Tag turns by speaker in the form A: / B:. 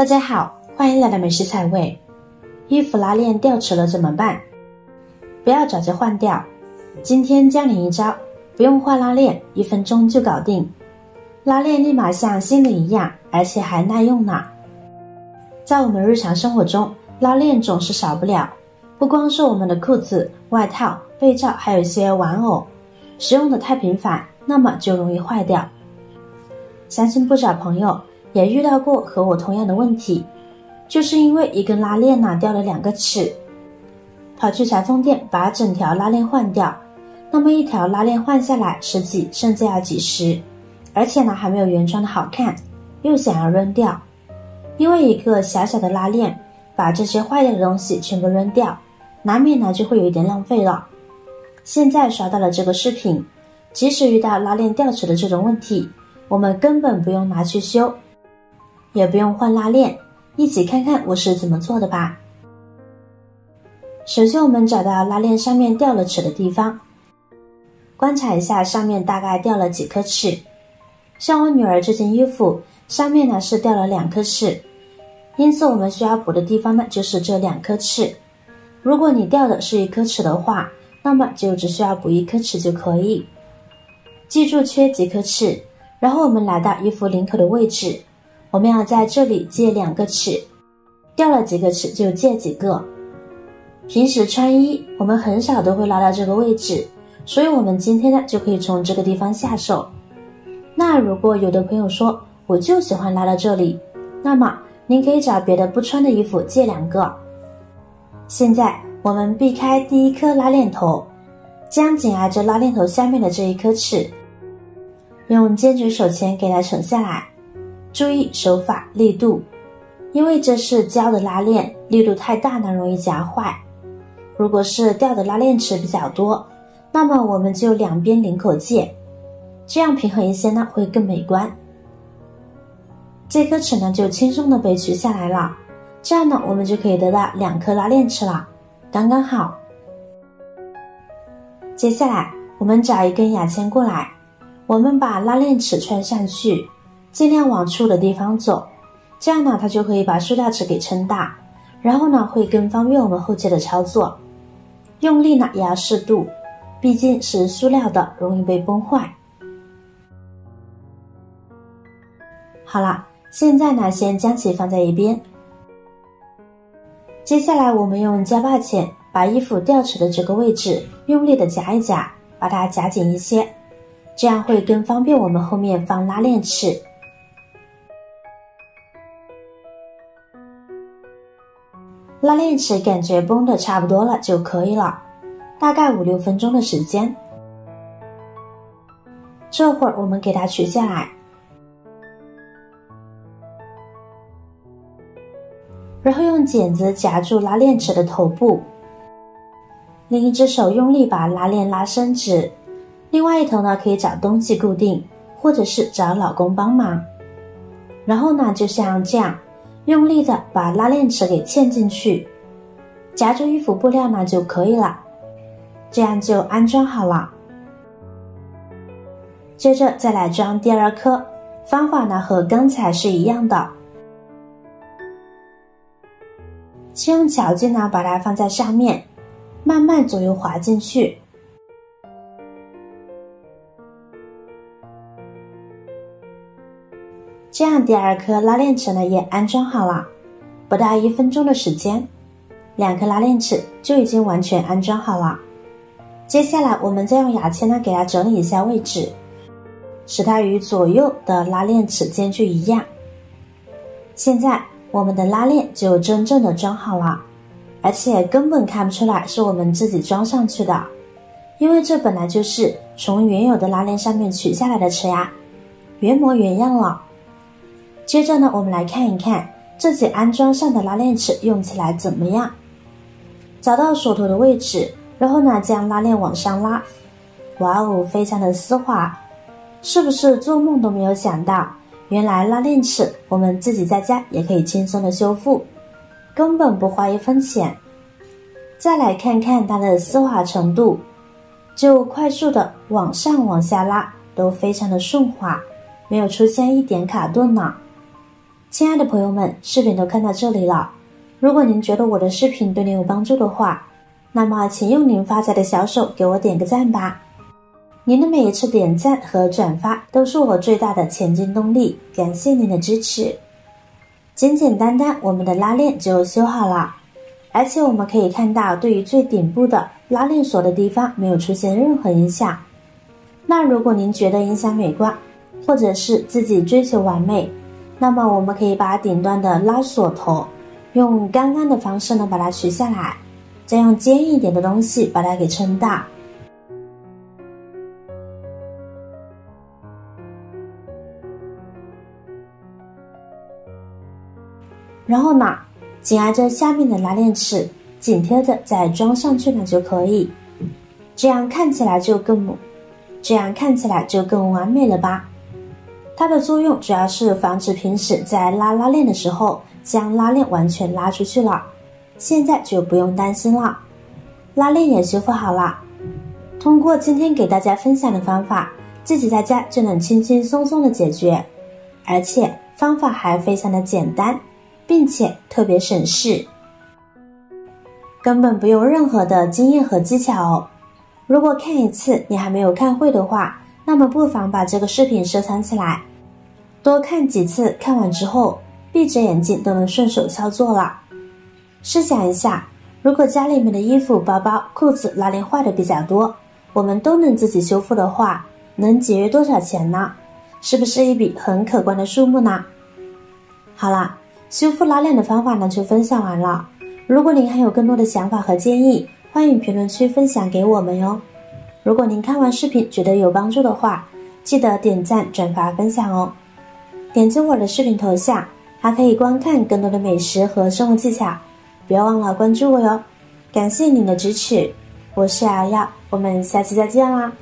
A: 大家好，欢迎来到美食彩味。衣服拉链掉齿了怎么办？不要着急换掉，今天教你一招，不用换拉链，1分钟就搞定。拉链立马像新的一样，而且还耐用呢。在我们日常生活中，拉链总是少不了，不光是我们的裤子、外套、被罩，还有一些玩偶，使用的太频繁，那么就容易坏掉。相信不少朋友也遇到过和我同样的问题，就是因为一根拉链掉了2个齿，跑去裁缝店把整条拉链换掉，那么一条拉链换下来10几甚至要几十，而且还没有原装的好看，又想要扔掉。因为一个小小的拉链，把这些坏掉的东西全部扔掉，难免就会有一点浪费了。现在刷到了这个视频，即使遇到拉链掉齿的这种问题，我们根本不用拿去修，也不用换拉链，一起看看我是怎么做的吧。首先我们找到拉链上面掉了齿的地方，观察一下上面大概掉了几颗齿。像我女儿这件衣服上面是掉了2颗齿，因此我们需要补的地方就是这2颗齿。如果你掉的是1颗齿的话，那么就只需要补1颗齿就可以。记住缺几颗齿，然后我们来到衣服领口的位置，我们要在这里借2个齿，掉了几个齿就借几个。平时穿衣我们很少都会拉到这个位置，所以我们今天就可以从这个地方下手。那如果有的朋友说我就喜欢拉到这里，那么您可以找别的不穿的衣服借2个。现在我们避开第1颗拉链头，将紧挨着拉链头下面的这1颗齿，用尖嘴手钳给它扯下来，注意手法力度，因为这是胶的拉链，力度太大容易夹坏。如果是掉的拉链齿比较多，那么我们就两边领口借，这样平衡一些会更美观。这颗齿就轻松的被取下来了，这样我们就可以得到2颗拉链齿了，刚刚好。接下来我们找一根牙签过来，我们把拉链齿穿上去，尽量往粗的地方走，这样它就可以把塑料齿给撑大，然后会更方便我们后期的操作。用力也要适度，毕竟是塑料的，容易被崩坏。好了，现在先将其放在一边。接下来我们用夹把钳把衣服掉齿的这个位置用力的夹一夹，把它夹紧一些，这样会更方便我们后面放拉链齿。拉链齿感觉绷得差不多了就可以了，大概5-6分钟的时间。这会儿我们给它取下来，然后用剪子夹住拉链齿的头部，另一只手用力把拉链拉伸直，另外一头可以找东西固定，或者是找老公帮忙。然后就像这样用力的把拉链齿给嵌进去，夹住衣服布料就可以了，这样就安装好了。接着再来装第2颗，方法和刚才是一样的。先用巧劲把它放在上面，慢慢左右滑进去。这样第2颗拉链齿也安装好了，不到1分钟的时间，2颗拉链齿就已经完全安装好了。接下来我们再用牙签给它整理一下位置，使它与左右的拉链齿间距一样。现在我们的拉链就真正的装好了，而且根本看不出来是我们自己装上去的，因为这本来就是从原有的拉链上面取下来的齿呀，原模原样了。接着我们来看一看自己安装上的拉链齿用起来怎么样。找到锁头的位置，然后将拉链往上拉，哇哦，非常的丝滑，是不是做梦都没有想到，原来拉链齿我们自己在家也可以轻松的修复，根本不花1分钱。再来看看它的丝滑程度，就快速的往上往下拉都非常的顺滑，没有出现一点卡顿呢。亲爱的朋友们，视频都看到这里了，如果您觉得我的视频对您有帮助的话，那么请用您发财的小手给我点个赞吧。您的每一次点赞和转发都是我最大的前进动力，感谢您的支持。简简单单我们的拉链就修好了，而且我们可以看到对于最顶部的拉链锁的地方没有出现任何影响。那如果您觉得影响美观，或者是自己追求完美，那么我们可以把顶端的拉锁头用刚刚的方式呢把它取下来，再用尖一点的东西把它给撑大。然后呢，紧挨着下面的拉链齿，紧贴着再装上去呢就可以，这样看起来就更完美了吧。它的作用主要是防止平时在拉拉链的时候将拉链完全拉出去了，现在就不用担心了。拉链也修复好了，通过今天给大家分享的方法，自己在家就能轻轻松松的解决，而且方法还非常的简单，并且特别省事，根本不用任何的经验和技巧哦。如果看一次你还没有看会的话，那么不妨把这个视频收藏起来，多看几次，看完之后闭着眼睛都能顺手操作了。试想一下，如果家里面的衣服、包包、裤子拉链坏的比较多，我们都能自己修复的话，能节约多少钱呢？是不是一笔很可观的数目呢？好啦，修复拉链的方法呢就分享完了。如果您还有更多的想法和建议，欢迎评论区分享给我们哟。如果您看完视频觉得有帮助的话，记得点赞、转发、分享哦。点击我的视频头像，还可以观看更多的美食和生活技巧。不要忘了关注我哟。感谢您的支持，我是瑶瑶，我们下期再见啦。